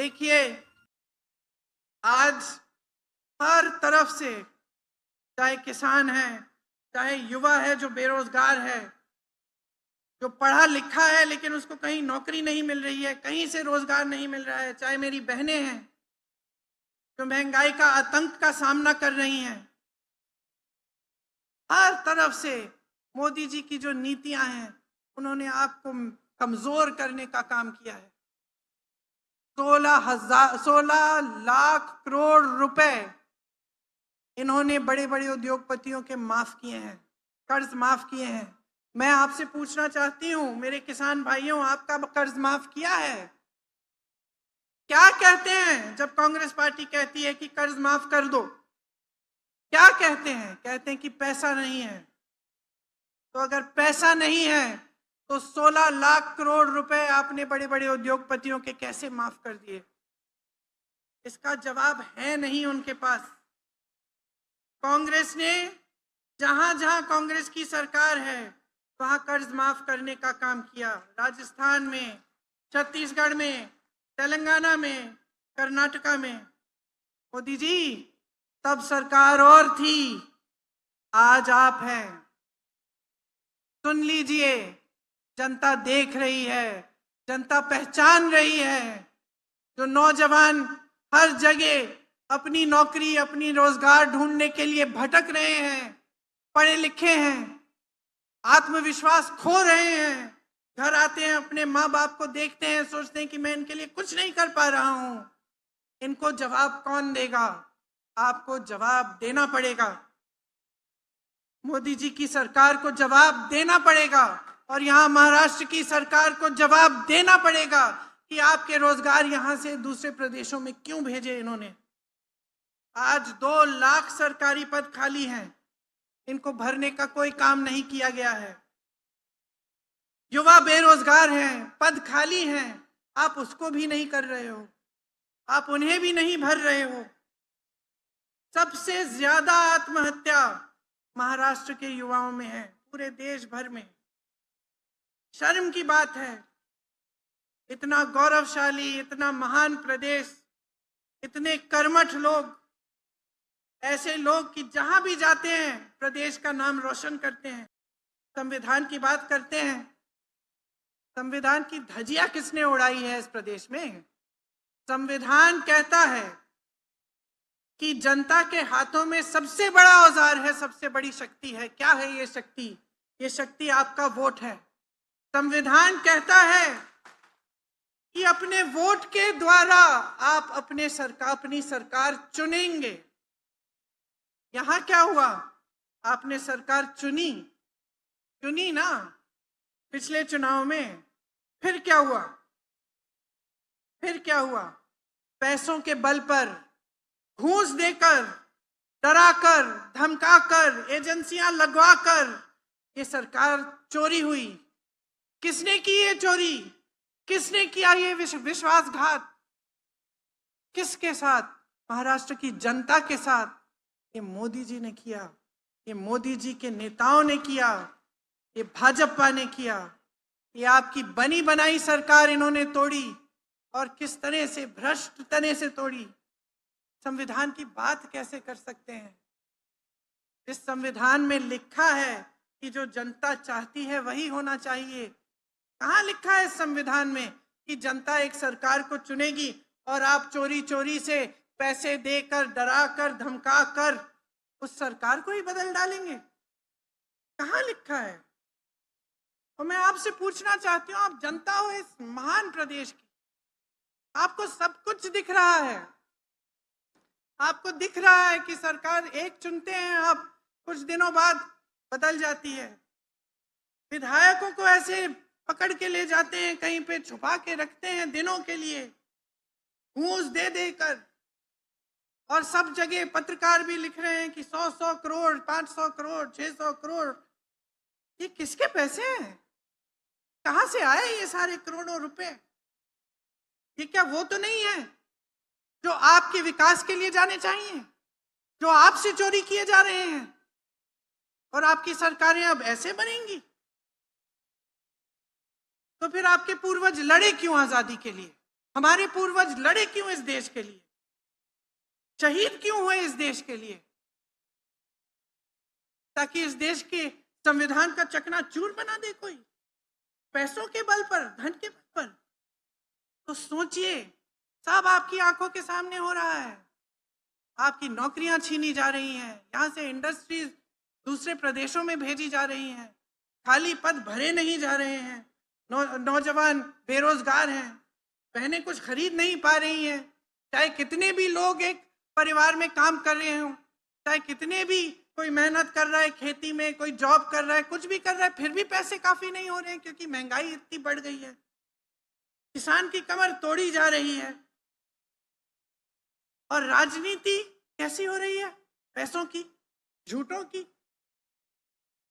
देखिए, आज हर तरफ से, चाहे किसान है, चाहे युवा है जो बेरोजगार है, जो पढ़ा लिखा है लेकिन उसको कहीं नौकरी नहीं मिल रही है, कहीं से रोजगार नहीं मिल रहा है, चाहे मेरी बहनें हैं जो महंगाई का आतंक का सामना कर रही हैं, हर तरफ से मोदी जी की जो नीतियां हैं उन्होंने आपको कमजोर करने का काम किया है। 16 लाख करोड़ रुपए इन्होंने बड़े बड़े उद्योगपतियों के माफ किए हैं, कर्ज माफ किए हैं। मैं आपसे पूछना चाहती हूं मेरे किसान भाइयों, आपका कर्ज माफ किया है? क्या कहते हैं जब कांग्रेस पार्टी कहती है कि कर्ज माफ कर दो? क्या कहते हैं? कहते हैं कि पैसा नहीं है। तो अगर पैसा नहीं है तो 16 लाख करोड़ रुपए आपने बड़े बड़े उद्योगपतियों के कैसे माफ कर दिए? इसका जवाब है नहीं उनके पास। कांग्रेस ने जहां जहां कांग्रेस की सरकार है वहां कर्ज माफ करने का काम किया। राजस्थान में, छत्तीसगढ़ में, तेलंगाना में, कर्नाटका में। मोदी जी, तब सरकार और थी, आज आप हैं। सुन लीजिए, जनता देख रही है, जनता पहचान रही है। जो नौजवान हर जगह अपनी नौकरी, अपनी रोजगार ढूंढने के लिए भटक रहे हैं, पढ़े लिखे हैं, आत्मविश्वास खो रहे हैं, घर आते हैं, अपने माँ बाप को देखते हैं, सोचते हैं कि मैं इनके लिए कुछ नहीं कर पा रहा हूं। इनको जवाब कौन देगा? आपको जवाब देना पड़ेगा। मोदी जी की सरकार को जवाब देना पड़ेगा और यहाँ महाराष्ट्र की सरकार को जवाब देना पड़ेगा कि आपके रोजगार यहाँ से दूसरे प्रदेशों में क्यों भेजे इन्होंने। आज 2 लाख सरकारी पद खाली हैं, इनको भरने का कोई काम नहीं किया गया है। युवा बेरोजगार हैं, पद खाली हैं, आप उसको भी नहीं कर रहे हो, आप उन्हें भी नहीं भर रहे हो। सबसे ज्यादा आत्महत्या महाराष्ट्र के युवाओं में है, पूरे देश भर में। शर्म की बात है, इतना गौरवशाली, इतना महान प्रदेश, इतने कर्मठ लोग, ऐसे लोग कि जहां भी जाते हैं प्रदेश का नाम रोशन करते हैं, संविधान की बात करते हैं। संविधान की धज्जियां किसने उड़ाई है इस प्रदेश में? संविधान कहता है कि जनता के हाथों में सबसे बड़ा औजार है, सबसे बड़ी शक्ति है। क्या है ये शक्ति? ये शक्ति आपका वोट है। संविधान कहता है कि अपने वोट के द्वारा आप अपनी सरकार चुनेंगे। यहां क्या हुआ? आपने सरकार चुनी ना पिछले चुनाव में। फिर क्या हुआ? पैसों के बल पर, घूस देकर, डराकर, धमकाकर, एजेंसियां लगवाकर ये सरकार चोरी हुई। किसने की ये चोरी? किसने किया ये विश्वासघात? किसके साथ? महाराष्ट्र की जनता के साथ। ये मोदी जी ने किया, ये मोदी जी के नेताओं ने किया, ये भाजपा ने किया। ये आपकी बनी बनाई सरकार इन्होंने तोड़ी, और किस तरह से, भ्रष्ट तरह से तोड़ी। संविधान की बात कैसे कर सकते हैं? इस संविधान में लिखा है कि जो जनता चाहती है वही होना चाहिए। कहाँ लिखा है इस संविधान में कि जनता एक सरकार को चुनेगी और आप चोरी चोरी से पैसे देकर, डराकर, धमकाकर उस सरकार को ही बदल डालेंगे? कहाँ लिखा है? और मैं आपसे पूछना चाहती हूँ, आप जनता हो इस महान प्रदेश की, आपको सब कुछ दिख रहा है। आपको दिख रहा है कि सरकार एक चुनते हैं, आप कुछ दिनों बाद बदल जाती है। विधायकों को ऐसे पकड़ के ले जाते हैं, कहीं पे छुपा के रखते हैं दिनों के लिए, घूस दे देकर। और सब जगह पत्रकार भी लिख रहे हैं कि 100 करोड़, 500 करोड़, 600 करोड़। ये किसके पैसे हैं? कहां से आए ये सारे करोड़ों रुपए? ये क्या वो तो नहीं है जो आपके विकास के लिए जाने चाहिए, जो आपसे चोरी किए जा रहे हैं? और आपकी सरकारें अब ऐसे बनेंगी? तो फिर आपके पूर्वज लड़े क्यों आजादी के लिए? हमारे पूर्वज लड़े क्यों इस देश के लिए, शहीद क्यों हुए इस देश के लिए, ताकि इस देश के संविधान का चकनाचूर बना दे कोई, पैसों के बल पर, धन के बल पर। तो सोचिए, सब आपकी आंखों के सामने हो रहा है। आपकी नौकरियां छीनी जा रही हैं, यहाँ से इंडस्ट्रीज दूसरे प्रदेशों में भेजी जा रही हैं, खाली पद भरे नहीं जा रहे हैं, नौजवान बेरोजगार हैं, बहनें कुछ खरीद नहीं पा रही हैं। चाहे कितने भी लोग एक परिवार में काम कर रहे हों, चाहे कितने भी कोई मेहनत कर रहा है खेती में, कोई जॉब कर रहा है, कुछ भी कर रहा है, फिर भी पैसे काफी नहीं हो रहे हैं, क्योंकि महंगाई इतनी बढ़ गई है, किसान की कमर तोड़ी जा रही है। और राजनीति कैसी हो रही है? पैसों की, झूठों की,